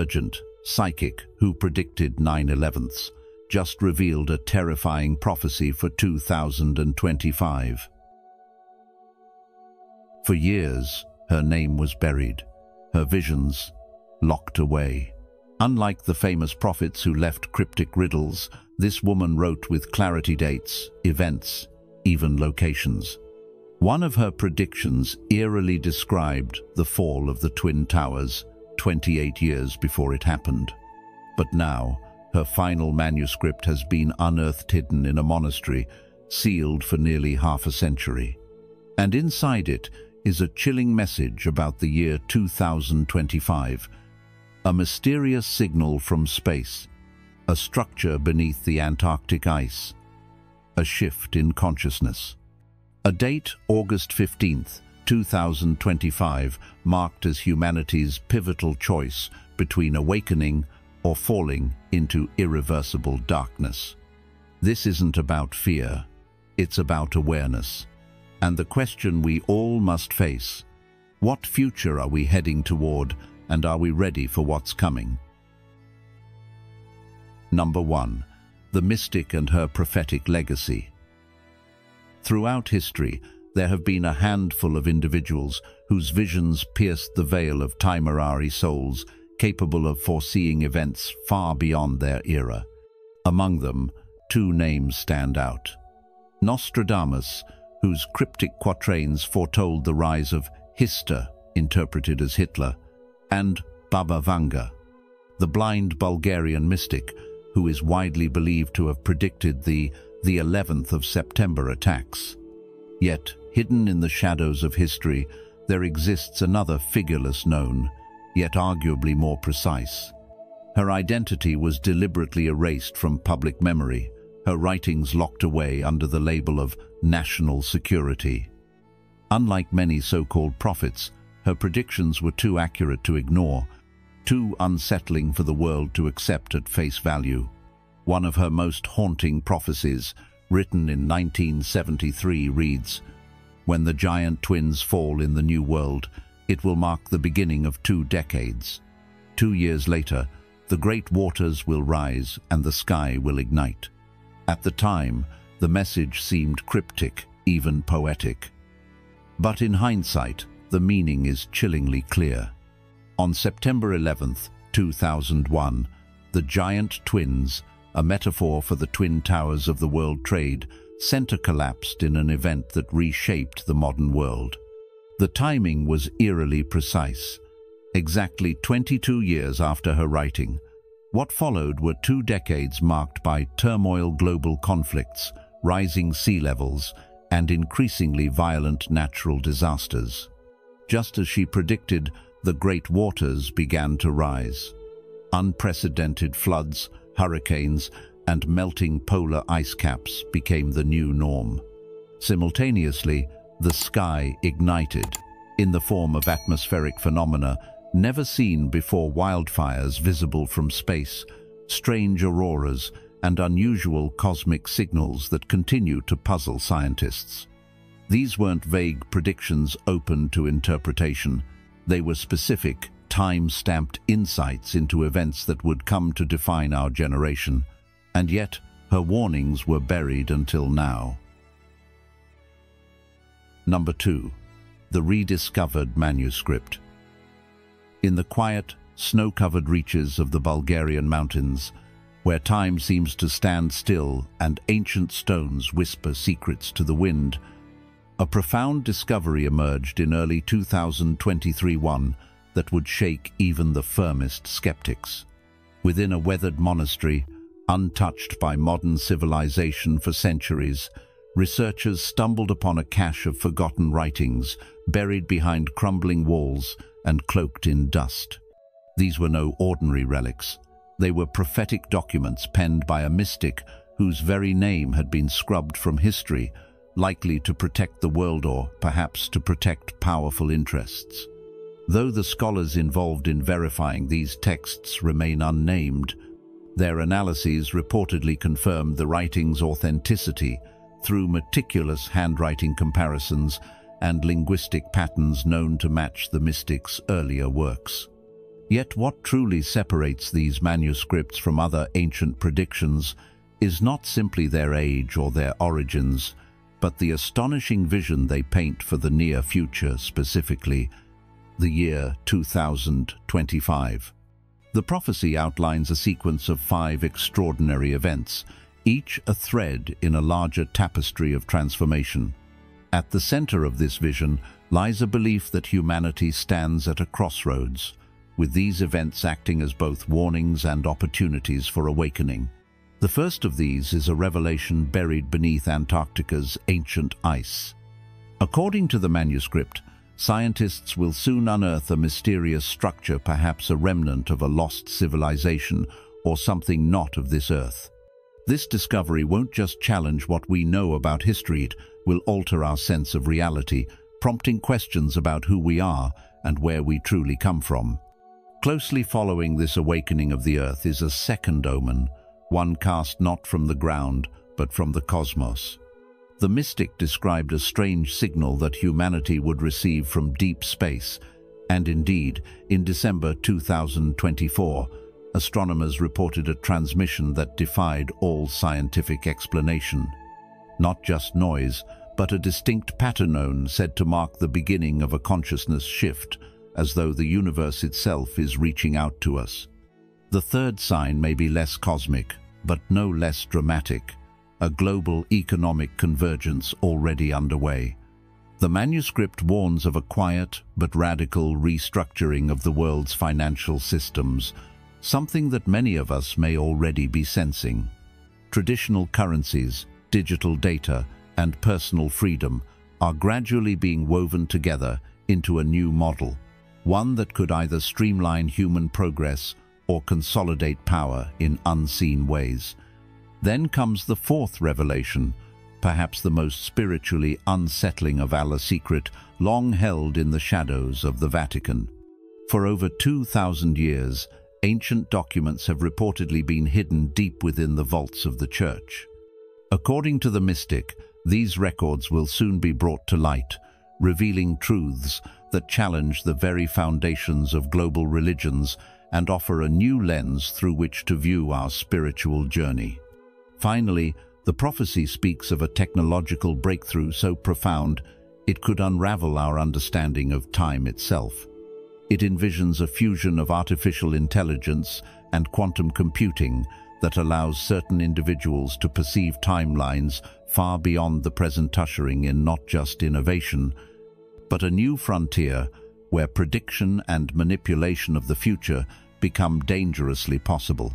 emergent psychic who predicted 9/11s just revealed a terrifying prophecy for 2025. For years, her name was buried, her visions locked away. Unlike the famous prophets who left cryptic riddles, this woman wrote with clarity dates, events, even locations. One of her predictions eerily described the fall of the Twin Towers 28 years before it happened. But now, her final manuscript has been unearthed hidden in a monastery, sealed for nearly half a century. And inside it is a chilling message about the year 2025, a mysterious signal from space, a structure beneath the Antarctic ice, a shift in consciousness. A date, August 15th, 2025, marked as humanity's pivotal choice between awakening or falling into irreversible darkness. This isn't about fear, it's about awareness. And the question we all must face: what future are we heading toward, and are we ready for what's coming? Number 1. The mystic and her prophetic legacy. Throughout history, there have been a handful of individuals whose visions pierced the veil of temporary souls, capable of foreseeing events far beyond their era. Among them, 2 names stand out. Nostradamus, whose cryptic quatrains foretold the rise of Hister, interpreted as Hitler, and Baba Vanga, the blind Bulgarian mystic, who is widely believed to have predicted the 11th of September attacks. Yet, hidden in the shadows of history, there exists another figureless known, yet arguably more precise. Her identity was deliberately erased from public memory, her writings locked away under the label of national security. Unlike many so-called prophets, her predictions were too accurate to ignore, too unsettling for the world to accept at face value. One of her most haunting prophecies, written in 1973, reads, "When the giant twins fall in the new world, it will mark the beginning of 2 decades. 2 years later, the great waters will rise and the sky will ignite." At the time, the message seemed cryptic, even poetic. But in hindsight, the meaning is chillingly clear. On September 11th, 2001, the giant twins, a metaphor for the Twin Towers of the World Trade Center, collapsed in an event that reshaped the modern world. The timing was eerily precise. Exactly 22 years after her writing, what followed were 2 decades marked by turmoil, global conflicts, rising sea levels, and increasingly violent natural disasters. Just as she predicted, the great waters began to rise. Unprecedented floods, hurricanes, and melting polar ice caps became the new norm. Simultaneously, the sky ignited, in the form of atmospheric phenomena never seen before: wildfires visible from space, strange auroras, and unusual cosmic signals that continue to puzzle scientists. These weren't vague predictions open to interpretation. They were specific, time-stamped insights into events that would come to define our generation. And yet, her warnings were buried until now. Number 2. The Rediscovered Manuscript. In the quiet, snow-covered reaches of the Bulgarian mountains, where time seems to stand still and ancient stones whisper secrets to the wind, a profound discovery emerged in early 2023 that would shake even the firmest skeptics. Within a weathered monastery, untouched by modern civilization for centuries, researchers stumbled upon a cache of forgotten writings, buried behind crumbling walls and cloaked in dust. These were no ordinary relics. They were prophetic documents penned by a mystic whose very name had been scrubbed from history, likely to protect the world or perhaps to protect powerful interests. Though the scholars involved in verifying these texts remain unnamed, their analyses reportedly confirmed the writing's authenticity through meticulous handwriting comparisons and linguistic patterns known to match the mystic's earlier works. Yet what truly separates these manuscripts from other ancient predictions is not simply their age or their origins, but the astonishing vision they paint for the near future, specifically the year 2025. The prophecy outlines a sequence of 5 extraordinary events, each a thread in a larger tapestry of transformation. At the center of this vision lies a belief that humanity stands at a crossroads, with these events acting as both warnings and opportunities for awakening. The first of these is a revelation buried beneath Antarctica's ancient ice. According to the manuscript, scientists will soon unearth a mysterious structure, perhaps a remnant of a lost civilization or something not of this earth. This discovery won't just challenge what we know about history, it will alter our sense of reality, prompting questions about who we are and where we truly come from. Closely following this awakening of the earth is a second omen, one cast not from the ground, but from the cosmos. The mystic described a strange signal that humanity would receive from deep space, and indeed, in December 2024, astronomers reported a transmission that defied all scientific explanation. Not just noise, but a distinct pattern said to mark the beginning of a consciousness shift, as though the universe itself is reaching out to us. The third sign may be less cosmic, but no less dramatic, a global economic convergence already underway. The manuscript warns of a quiet but radical restructuring of the world's financial systems, something that many of us may already be sensing. Traditional currencies, digital data, and personal freedom are gradually being woven together into a new model, one that could either streamline human progress or consolidate power in unseen ways. Then comes the fourth revelation, perhaps the most spiritually unsettling of a secret long held in the shadows of the Vatican. For over 2,000 years, ancient documents have reportedly been hidden deep within the vaults of the Church. According to the mystic, these records will soon be brought to light, revealing truths that challenge the very foundations of global religions and offer a new lens through which to view our spiritual journey. Finally, the prophecy speaks of a technological breakthrough so profound it could unravel our understanding of time itself. It envisions a fusion of artificial intelligence and quantum computing that allows certain individuals to perceive timelines far beyond the present, ushering in not just innovation, but a new frontier where prediction and manipulation of the future become dangerously possible.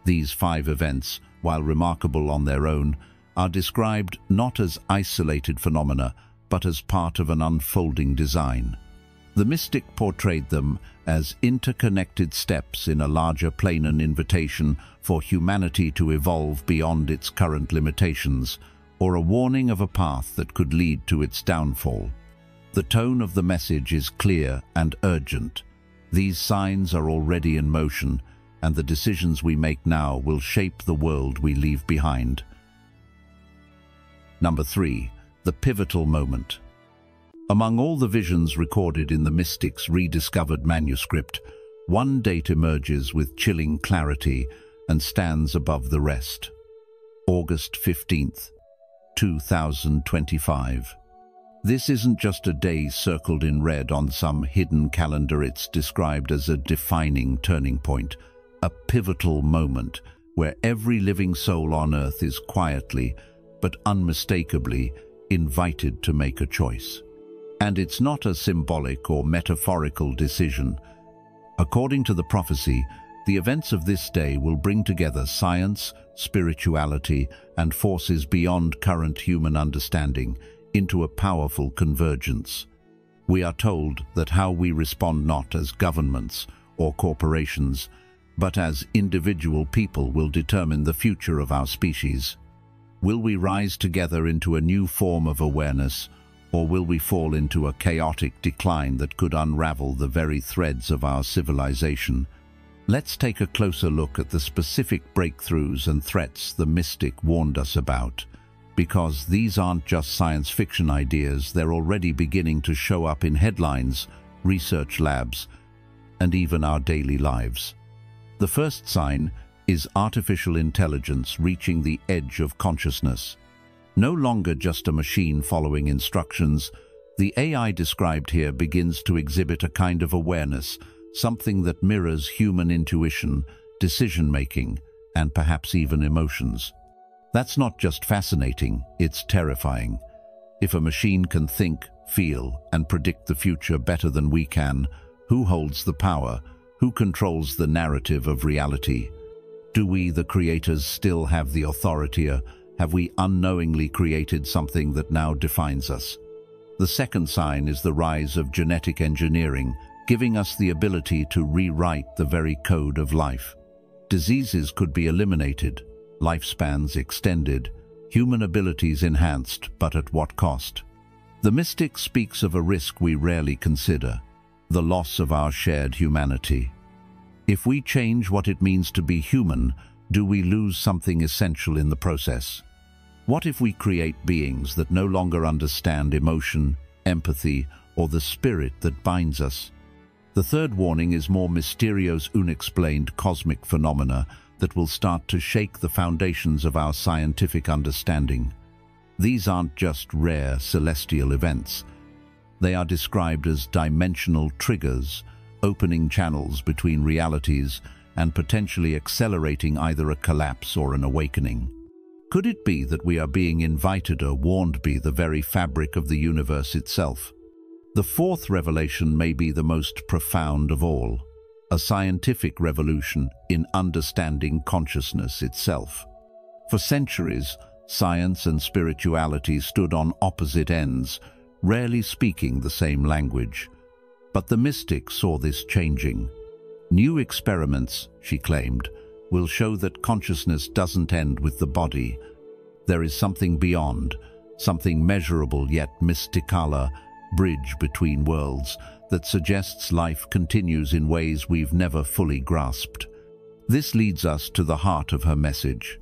These 5 events, while remarkable on their own, are described not as isolated phenomena, but as part of an unfolding design. The mystic portrayed them as interconnected steps in a larger plan, an invitation for humanity to evolve beyond its current limitations, or a warning of a path that could lead to its downfall. The tone of the message is clear and urgent. These signs are already in motion, and the decisions we make now will shape the world we leave behind. Number 3. The pivotal moment. Among all the visions recorded in the mystic's rediscovered manuscript, one date emerges with chilling clarity and stands above the rest. August 15th, 2025. This isn't just a day circled in red on some hidden calendar. It's described as a defining turning point, a pivotal moment where every living soul on earth is quietly but unmistakably invited to make a choice. And it's not a symbolic or metaphorical decision. According to the prophecy, the events of this day will bring together science, spirituality, and forces beyond current human understanding into a powerful convergence. We are told that how we respond not as governments or corporations, but as individual people will determine the future of our species. Will we rise together into a new form of awareness, or will we fall into a chaotic decline that could unravel the very threads of our civilization? Let's take a closer look at the specific breakthroughs and threats the mystic warned us about, because these aren't just science fiction ideas. They're already beginning to show up in headlines, research labs, and even our daily lives. The first sign is artificial intelligence reaching the edge of consciousness. No longer just a machine following instructions, the AI described here begins to exhibit a kind of awareness, something that mirrors human intuition, decision-making, and perhaps even emotions. That's not just fascinating, it's terrifying. If a machine can think, feel, and predict the future better than we can, who holds the power? Who controls the narrative of reality? Do we, the creators, still have the authority, or have we unknowingly created something that now defines us? The second sign is the rise of genetic engineering, giving us the ability to rewrite the very code of life. Diseases could be eliminated, lifespans extended, human abilities enhanced, but at what cost? The mystic speaks of a risk we rarely consider, the loss of our shared humanity. If we change what it means to be human, do we lose something essential in the process? What if we create beings that no longer understand emotion, empathy, or the spirit that binds us? The third warning is more mysterious, unexplained cosmic phenomena that will start to shake the foundations of our scientific understanding. These aren't just rare celestial events. They are described as dimensional triggers, opening channels between realities and potentially accelerating either a collapse or an awakening. Could it be that we are being invited or warned by the very fabric of the universe itself? The fourth revelation may be the most profound of all, a scientific revolution in understanding consciousness itself. For centuries, science and spirituality stood on opposite ends, rarely speaking the same language. But the mystics saw this changing. New experiments, she claimed, will show that consciousness doesn't end with the body. There is something beyond, something measurable yet mystical, bridge between worlds that suggests life continues in ways we've never fully grasped. This leads us to the heart of her message.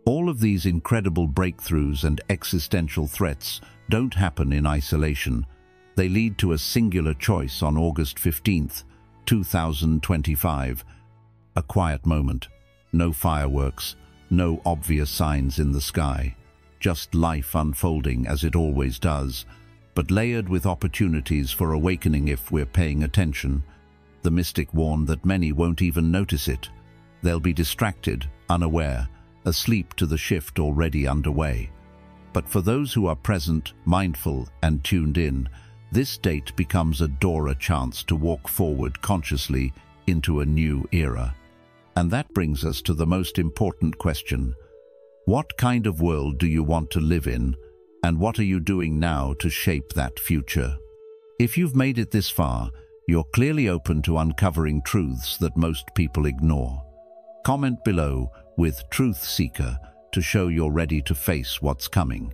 All of these incredible breakthroughs and existential threats don't happen in isolation. They lead to a singular choice on August 15th, 2025. A quiet moment. No fireworks, no obvious signs in the sky. Just life unfolding as it always does, but layered with opportunities for awakening if we're paying attention. The mystic warned that many won't even notice it. They'll be distracted, unaware, asleep to the shift already underway. But for those who are present, mindful, and tuned in, this date becomes a door, a chance to walk forward consciously into a new era. And that brings us to the most important question. What kind of world do you want to live in, and what are you doing now to shape that future? If you've made it this far, you're clearly open to uncovering truths that most people ignore. Comment below with Truth Seeker to show you're ready to face what's coming.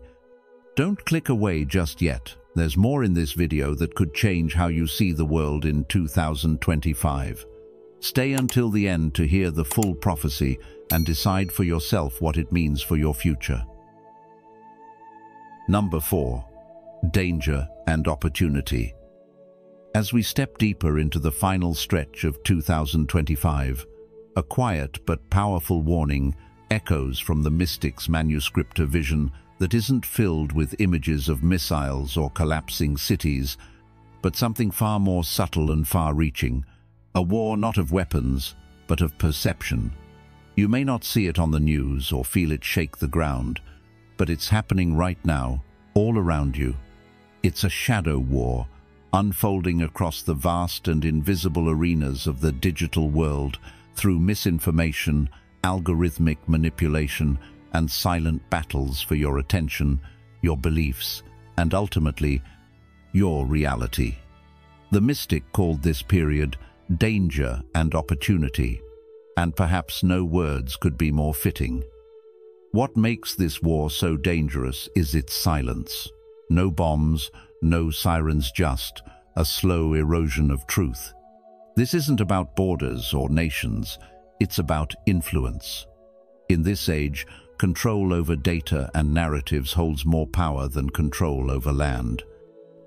Don't click away just yet. There's more in this video that could change how you see the world in 2025. Stay until the end to hear the full prophecy and decide for yourself what it means for your future. Number 4. Danger and opportunity. As we step deeper into the final stretch of 2025, a quiet but powerful warning echoes from the mystic's Manuscript, a vision that isn't filled with images of missiles or collapsing cities, but something far more subtle and far-reaching, a war not of weapons, but of perception. You may not see it on the news or feel it shake the ground, but it's happening right now, all around you. It's a shadow war, unfolding across the vast and invisible arenas of the digital world through misinformation, algorithmic manipulation, and silent battles for your attention, your beliefs, and ultimately, your reality. The mystic called this period danger and opportunity, and perhaps no words could be more fitting. What makes this war so dangerous is its silence. No bombs, no sirens, just a slow erosion of truth. This isn't about borders or nations, it's about influence. In this age, control over data and narratives holds more power than control over land.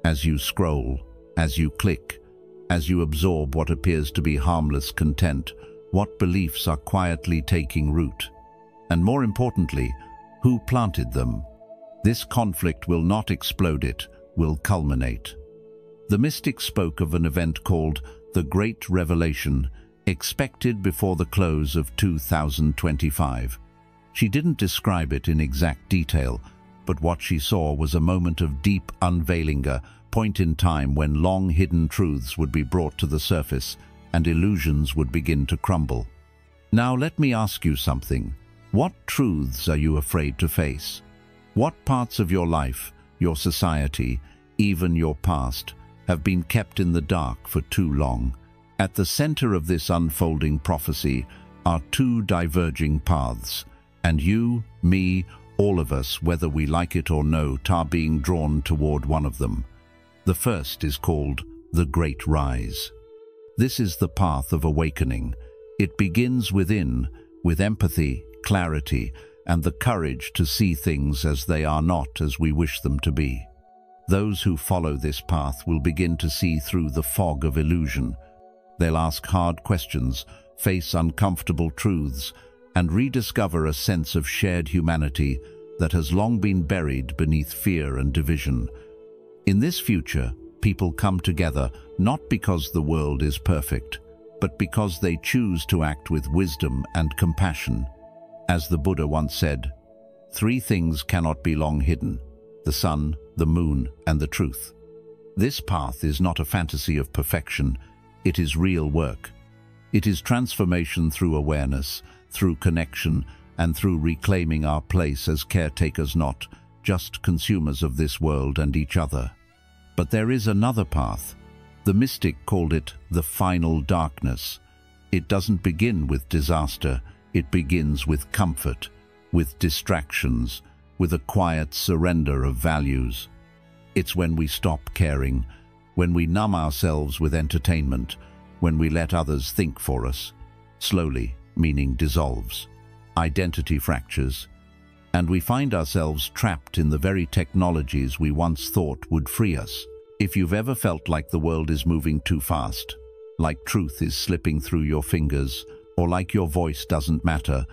As you scroll, as you click, As you absorb what appears to be harmless content, what beliefs are quietly taking root? And more importantly, who planted them? This conflict will not explode, it will culminate. The mystic spoke of an event called the Great Revelation, expected before the close of 2025. She didn't describe it in exact detail, but what she saw was a moment of deep unveiling, a point in time when long-hidden truths would be brought to the surface and illusions would begin to crumble. Now let me ask you something. What truths are you afraid to face? What parts of your life, your society, even your past, have been kept in the dark for too long? At the center of this unfolding prophecy are two diverging paths, and you, me, all of us, whether we like it or not, are being drawn toward one of them. The first is called the Great Rise. This is the path of awakening. It begins within, with empathy, clarity, and the courage to see things as they are, not as we wish them to be. Those who follow this path will begin to see through the fog of illusion. They'll ask hard questions, face uncomfortable truths, and rediscover a sense of shared humanity that has long been buried beneath fear and division. In this future, people come together not because the world is perfect, but because they choose to act with wisdom and compassion. As the Buddha once said, 3 things cannot be long hidden: the sun, the moon, and the truth. This path is not a fantasy of perfection, it is real work. It is transformation through awareness, through connection, and through reclaiming our place as caretakers, not just consumers of this world and each other. But there is another path. The mystic called it the final darkness. It doesn't begin with disaster, it begins with comfort, with distractions, with a quiet surrender of values. It's when we stop caring, when we numb ourselves with entertainment, when we let others think for us. Slowly, meaning dissolves, identity fractures, and we find ourselves trapped in the very technologies we once thought would free us. If you've ever felt like the world is moving too fast, like truth is slipping through your fingers, or like your voice doesn't matter,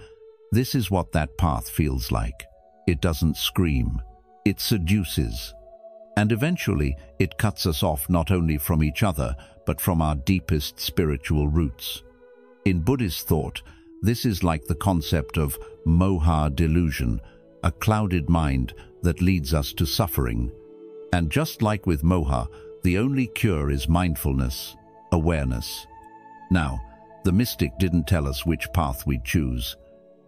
this is what that path feels like. It doesn't scream, it seduces. And eventually, it cuts us off not only from each other, but from our deepest spiritual roots. In Buddhist thought, this is like the concept of moha delusion, a clouded mind that leads us to suffering. And just like with moha, the only cure is mindfulness, awareness. Now, the mystic didn't tell us which path we'd choose.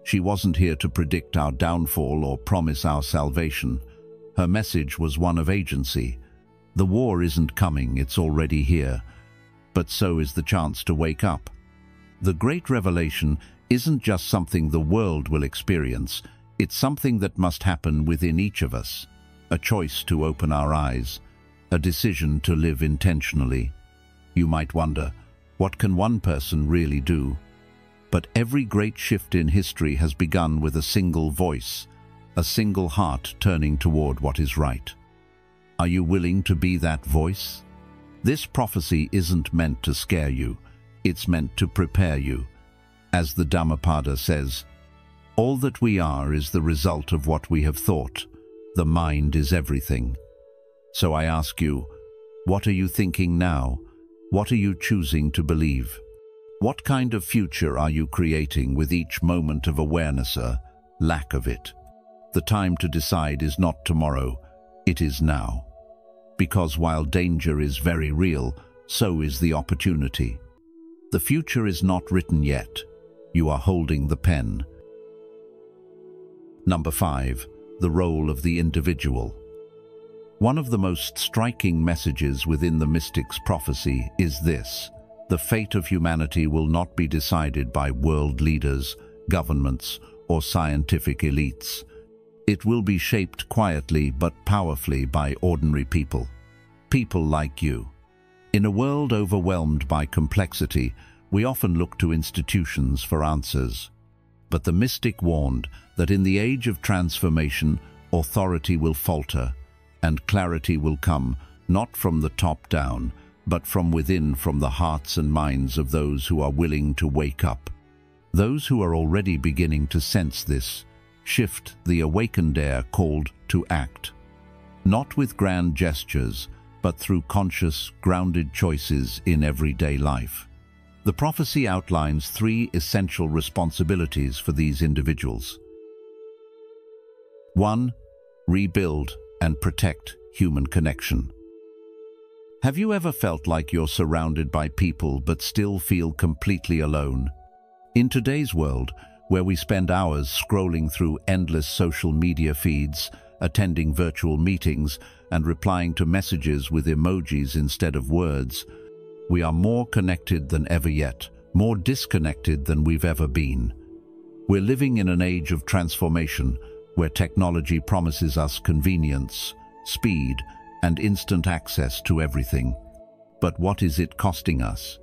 She wasn't here to predict our downfall or promise our salvation. Her message was one of agency. The war isn't coming, it's already here. But so is the chance to wake up. The Great Revelation isn't just something the world will experience, it's something that must happen within each of us. A choice to open our eyes, a decision to live intentionally. You might wonder, what can one person really do? But every great shift in history has begun with a single voice, a single heart turning toward what is right. Are you willing to be that voice? This prophecy isn't meant to scare you, it's meant to prepare you. As the Dhammapada says, all that we are is the result of what we have thought. The mind is everything. So I ask you, what are you thinking now? What are you choosing to believe? What kind of future are you creating with each moment of awareness or lack of it? The time to decide is not tomorrow, it is now. Because while danger is very real, so is the opportunity. The future is not written yet. You are holding the pen. Number 5. The role of the individual. One of the most striking messages within the mystic's prophecy is this: the fate of humanity will not be decided by world leaders, governments, or scientific elites. It will be shaped quietly but powerfully by ordinary people. People like you. In a world overwhelmed by complexity, we often look to institutions for answers. But the mystic warned that in the age of transformation, authority will falter, and clarity will come not from the top down, but from within, from the hearts and minds of those who are willing to wake up. Those who are already beginning to sense this shift the awakened air called to act. Not with grand gestures, but through conscious, grounded choices in everyday life. The prophecy outlines 3 essential responsibilities for these individuals. 1. Rebuild and protect human connection. Have you ever felt like you're surrounded by people but still feel completely alone? In today's world, where we spend hours scrolling through endless social media feeds, attending virtual meetings, and replying to messages with emojis instead of words, we are more connected than ever yet, more disconnected than we've ever been. We're living in an age of transformation, where technology promises us convenience, speed, and instant access to everything. But what is it costing us?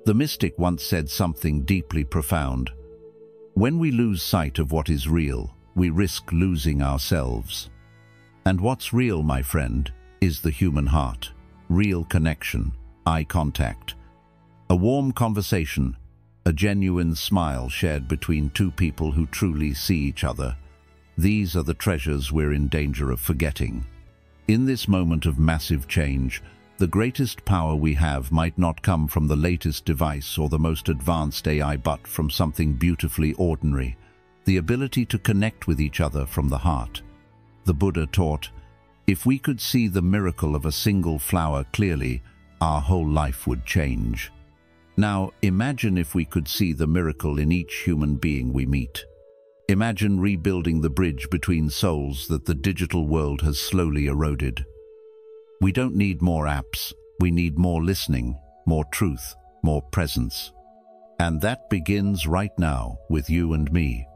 The mystic once said something deeply profound. When we lose sight of what is real, we risk losing ourselves. And what's real, my friend, is the human heart. Real connection, eye contact. A warm conversation, a genuine smile shared between 2 people who truly see each other. These are the treasures we're in danger of forgetting. In this moment of massive change, the greatest power we have might not come from the latest device or the most advanced AI, but from something beautifully ordinary, the ability to connect with each other from the heart. The Buddha taught, if we could see the miracle of a single flower clearly, our whole life would change. Now, imagine if we could see the miracle in each human being we meet. Imagine rebuilding the bridge between souls that the digital world has slowly eroded. We don't need more apps, we need more listening, more truth, more presence. And that begins right now with you and me.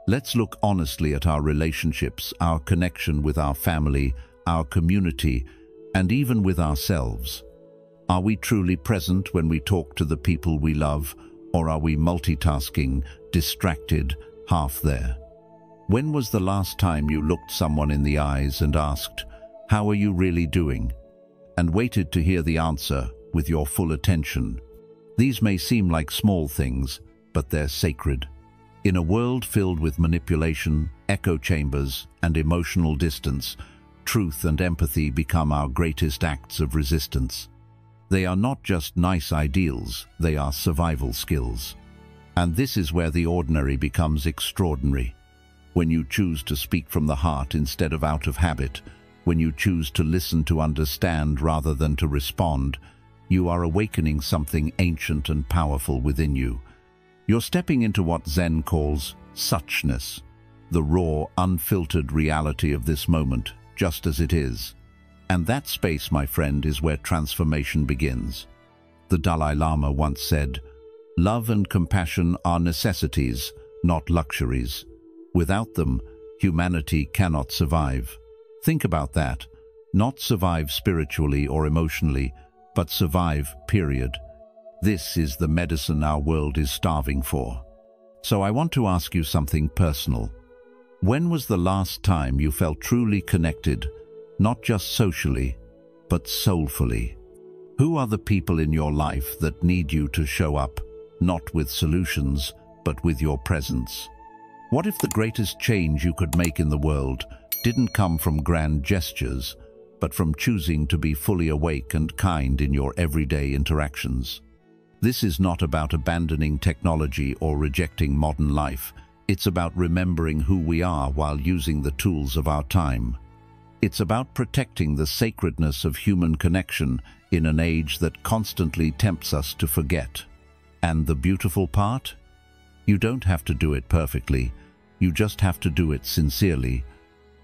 Let's look honestly at our relationships, our connection with our family, our community, and even with ourselves. Are we truly present when we talk to the people we love, or are we multitasking, distracted, half there? When was the last time you looked someone in the eyes and asked, "How are you really doing?" and waited to hear the answer with your full attention? These may seem like small things, but they're sacred. In a world filled with manipulation, echo chambers, and emotional distance, truth and empathy become our greatest acts of resistance. They are not just nice ideals, they are survival skills. And this is where the ordinary becomes extraordinary. When you choose to speak from the heart instead of out of habit, when you choose to listen to understand rather than to respond, you are awakening something ancient and powerful within you. You're stepping into what Zen calls suchness, the raw, unfiltered reality of this moment, just as it is. And that space, my friend, is where transformation begins. The Dalai Lama once said, "Love and compassion are necessities, not luxuries. Without them, humanity cannot survive." Think about that. Not survive spiritually or emotionally, but survive, period. This is the medicine our world is starving for. So I want to ask you something personal. When was the last time you felt truly connected, not just socially, but soulfully? Who are the people in your life that need you to show up, not with solutions, but with your presence? What if the greatest change you could make in the world didn't come from grand gestures, but from choosing to be fully awake and kind in your everyday interactions? This is not about abandoning technology or rejecting modern life. It's about remembering who we are while using the tools of our time. It's about protecting the sacredness of human connection in an age that constantly tempts us to forget. And the beautiful part? You don't have to do it perfectly. You just have to do it sincerely.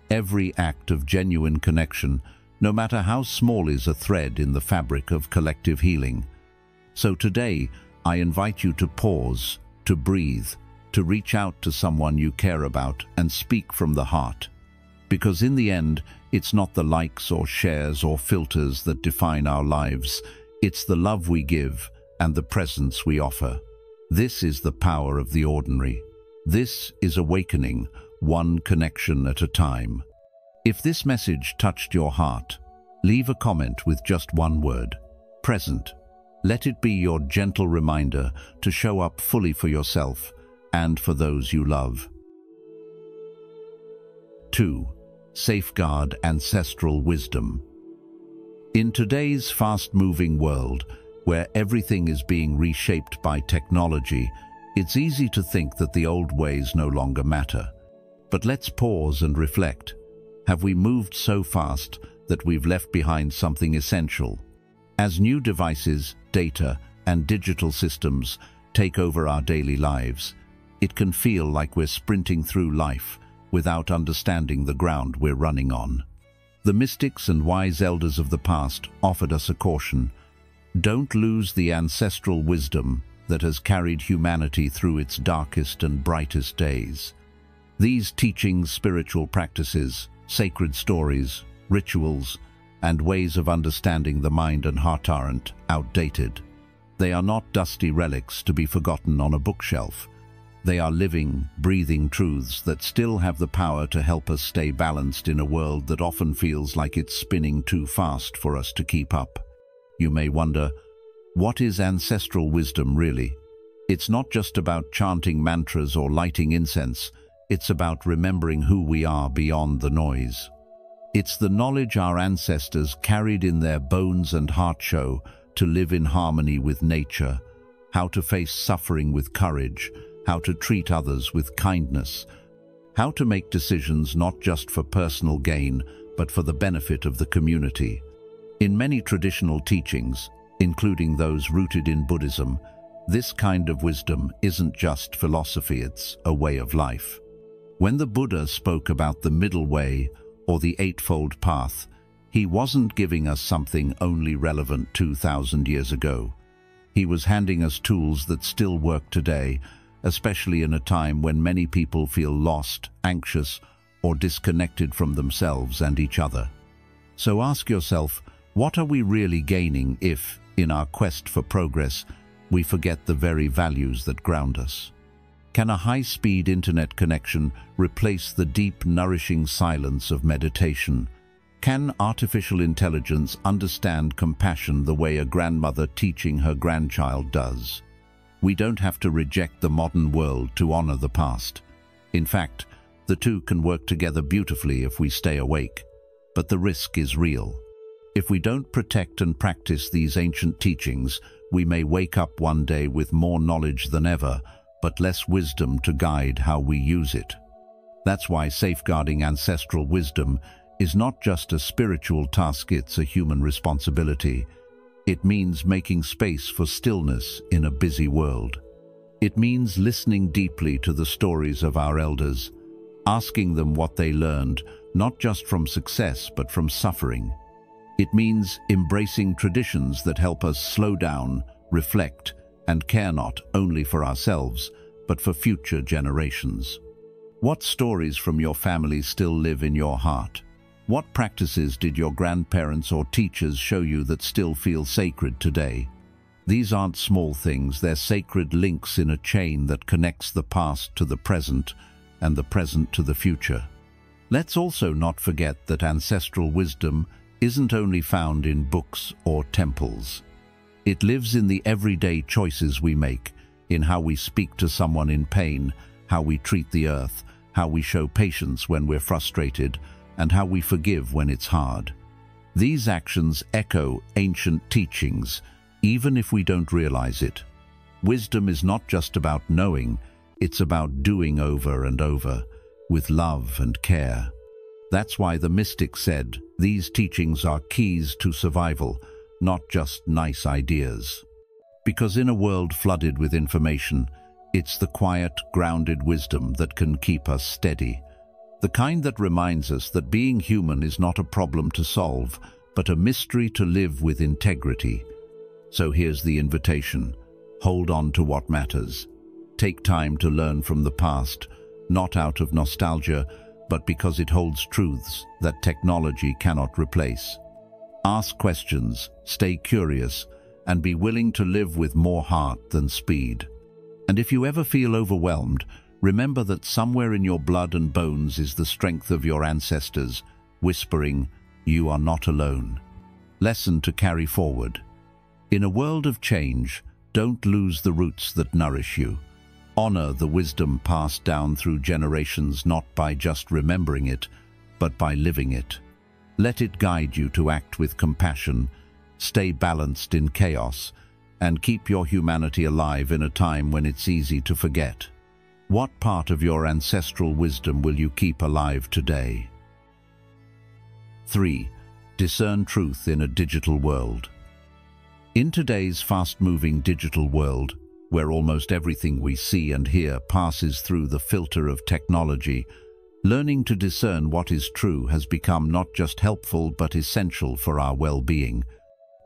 Every act of genuine connection, no matter how small, is a thread in the fabric of collective healing. So today, I invite you to pause, to breathe, to reach out to someone you care about and speak from the heart. Because in the end, it's not the likes or shares or filters that define our lives. It's the love we give and the presence we offer. This is the power of the ordinary. This is awakening, one connection at a time. If this message touched your heart, leave a comment with just one word. Present. Let it be your gentle reminder to show up fully for yourself and for those you love. 2. Safeguard ancestral wisdom. In today's fast-moving world, where everything is being reshaped by technology, it's easy to think that the old ways no longer matter. But let's pause and reflect. Have we moved so fast that we've left behind something essential? As new devices, data, and digital systems take over our daily lives, it can feel like we're sprinting through life without understanding the ground we're running on. The mystics and wise elders of the past offered us a caution. Don't lose the ancestral wisdom that has carried humanity through its darkest and brightest days. These teachings, spiritual practices, sacred stories, rituals, and ways of understanding the mind and heart aren't outdated. They are not dusty relics to be forgotten on a bookshelf. They are living, breathing truths that still have the power to help us stay balanced in a world that often feels like it's spinning too fast for us to keep up. You may wonder, what is ancestral wisdom really? It's not just about chanting mantras or lighting incense. It's about remembering who we are beyond the noise. It's the knowledge our ancestors carried in their bones and heart show to live in harmony with nature, how to face suffering with courage, how to treat others with kindness, how to make decisions not just for personal gain, but for the benefit of the community. In many traditional teachings, including those rooted in Buddhism, this kind of wisdom isn't just philosophy, it's a way of life. When the Buddha spoke about the middle way, or the Eightfold Path, he wasn't giving us something only relevant 2,000 years ago. He was handing us tools that still work today, especially in a time when many people feel lost, anxious, or disconnected from themselves and each other. So ask yourself, what are we really gaining if, in our quest for progress, we forget the very values that ground us? Can a high-speed internet connection replace the deep, nourishing silence of meditation? Can artificial intelligence understand compassion the way a grandmother teaching her grandchild does? We don't have to reject the modern world to honor the past. In fact, the two can work together beautifully if we stay awake. But the risk is real. If we don't protect and practice these ancient teachings, we may wake up one day with more knowledge than ever, but less wisdom to guide how we use it. That's why safeguarding ancestral wisdom is not just a spiritual task, it's a human responsibility. It means making space for stillness in a busy world. It means listening deeply to the stories of our elders, asking them what they learned, not just from success, but from suffering. It means embracing traditions that help us slow down, reflect, and care not only for ourselves, but for future generations. What stories from your family still live in your heart? What practices did your grandparents or teachers show you that still feel sacred today? These aren't small things, they're sacred links in a chain that connects the past to the present and the present to the future. Let's also not forget that ancestral wisdom isn't only found in books or temples. It lives in the everyday choices we make, in how we speak to someone in pain, how we treat the earth, how we show patience when we're frustrated, and how we forgive when it's hard. These actions echo ancient teachings, even if we don't realize it. Wisdom is not just about knowing, it's about doing over and over, with love and care. That's why the mystics said, these teachings are keys to survival, not just nice ideas. Because in a world flooded with information, it's the quiet, grounded wisdom that can keep us steady. The kind that reminds us that being human is not a problem to solve, but a mystery to live with integrity. So here's the invitation. Hold on to what matters. Take time to learn from the past, not out of nostalgia, but because it holds truths that technology cannot replace. Ask questions, stay curious, and be willing to live with more heart than speed. And if you ever feel overwhelmed, remember that somewhere in your blood and bones is the strength of your ancestors, whispering, "You are not alone." Lesson to carry forward. In a world of change, don't lose the roots that nourish you. Honor the wisdom passed down through generations, not by just remembering it, but by living it. Let it guide you to act with compassion, stay balanced in chaos, and keep your humanity alive in a time when it's easy to forget. What part of your ancestral wisdom will you keep alive today? 3. Discern truth in a digital world. In today's fast-moving digital world, where almost everything we see and hear passes through the filter of technology, learning to discern what is true has become not just helpful but essential for our well-being.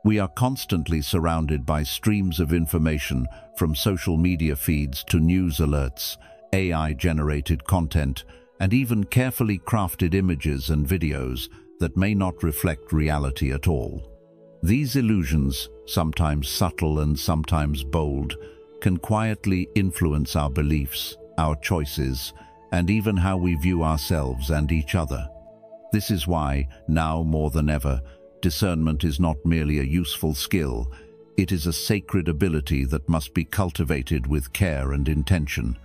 We are constantly surrounded by streams of information, from social media feeds to news alerts, AI-generated content, and even carefully crafted images and videos that may not reflect reality at all. These illusions, sometimes subtle and sometimes bold, can quietly influence our beliefs, our choices, and even how we view ourselves and each other. This is why, now more than ever, discernment is not merely a useful skill, it is a sacred ability that must be cultivated with care and intention.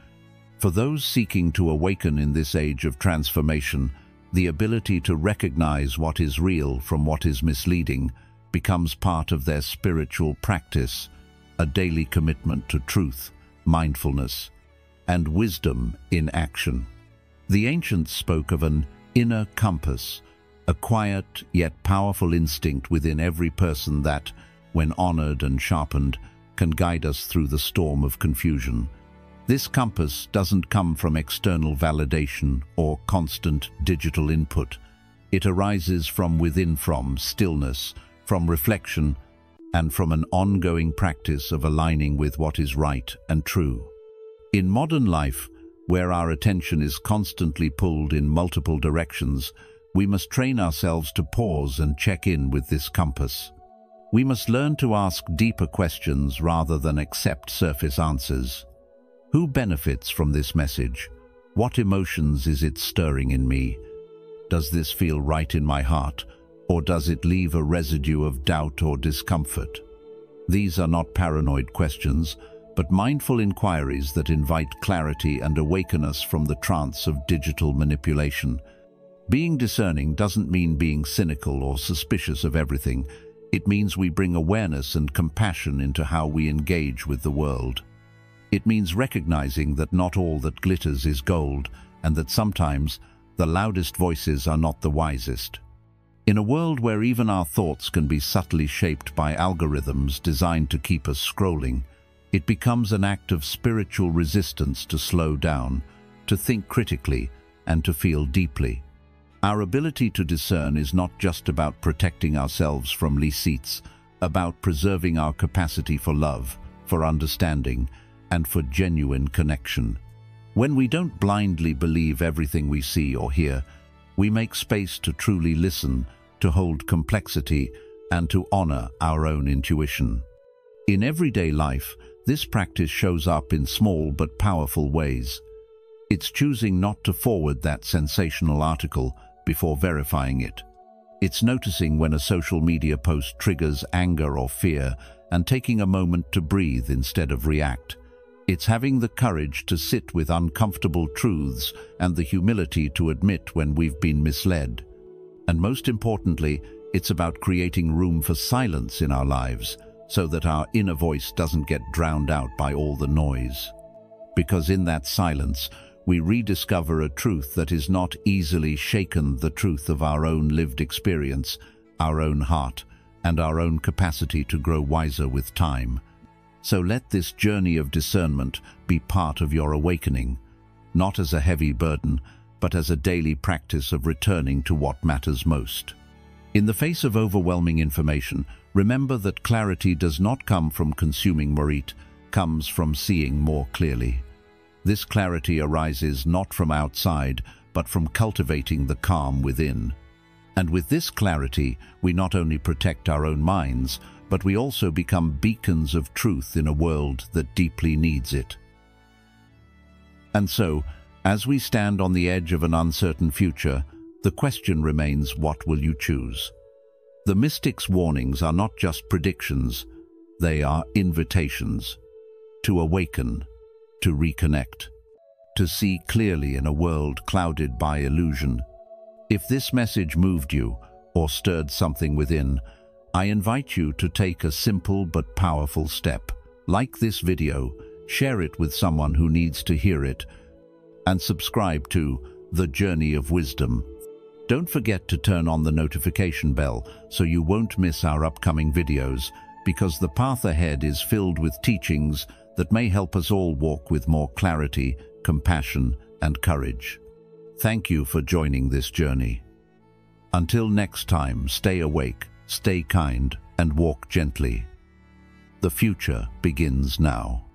For those seeking to awaken in this age of transformation, the ability to recognize what is real from what is misleading becomes part of their spiritual practice, a daily commitment to truth, mindfulness, and wisdom in action. The ancients spoke of an inner compass, a quiet yet powerful instinct within every person that, when honored and sharpened, can guide us through the storm of confusion. This compass doesn't come from external validation or constant digital input. It arises from within, from stillness, from reflection, and from an ongoing practice of aligning with what is right and true. In modern life, where our attention is constantly pulled in multiple directions, we must train ourselves to pause and check in with this compass. We must learn to ask deeper questions rather than accept surface answers. Who benefits from this message? What emotions is it stirring in me? Does this feel right in my heart, or does it leave a residue of doubt or discomfort? These are not paranoid questions, but mindful inquiries that invite clarity and awaken us from the trance of digital manipulation. Being discerning doesn't mean being cynical or suspicious of everything. It means we bring awareness and compassion into how we engage with the world. It means recognizing that not all that glitters is gold, and that sometimes the loudest voices are not the wisest. In a world where even our thoughts can be subtly shaped by algorithms designed to keep us scrolling, it becomes an act of spiritual resistance to slow down, to think critically, and to feel deeply. Our ability to discern is not just about protecting ourselves from deceits, about preserving our capacity for love, for understanding, and for genuine connection. When we don't blindly believe everything we see or hear, we make space to truly listen, to hold complexity, and to honor our own intuition. In everyday life, this practice shows up in small but powerful ways. It's choosing not to forward that sensational article before verifying it. It's noticing when a social media post triggers anger or fear and taking a moment to breathe instead of react. It's having the courage to sit with uncomfortable truths and the humility to admit when we've been misled. And most importantly, it's about creating room for silence in our lives so that our inner voice doesn't get drowned out by all the noise. Because in that silence, we rediscover a truth that is not easily shaken, the truth of our own lived experience, our own heart, and our own capacity to grow wiser with time. So let this journey of discernment be part of your awakening, not as a heavy burden, but as a daily practice of returning to what matters most. In the face of overwhelming information, remember that clarity does not come from consuming more, it comes from seeing more clearly. This clarity arises not from outside, but from cultivating the calm within. And with this clarity, we not only protect our own minds, but we also become beacons of truth in a world that deeply needs it. And so, as we stand on the edge of an uncertain future, the question remains, what will you choose? The mystic's warnings are not just predictions, They are invitations to awaken, to reconnect, to see clearly in a world clouded by illusion. If this message moved you or stirred something within, I invite you to take a simple but powerful step. Like this video, share it with someone who needs to hear it, and subscribe to The Journey of Wisdom. Don't forget to turn on the notification bell so you won't miss our upcoming videos, because the path ahead is filled with teachings that may help us all walk with more clarity, compassion, and courage. Thank you for joining this journey. Until next time, stay awake, stay kind, and walk gently. The future begins now.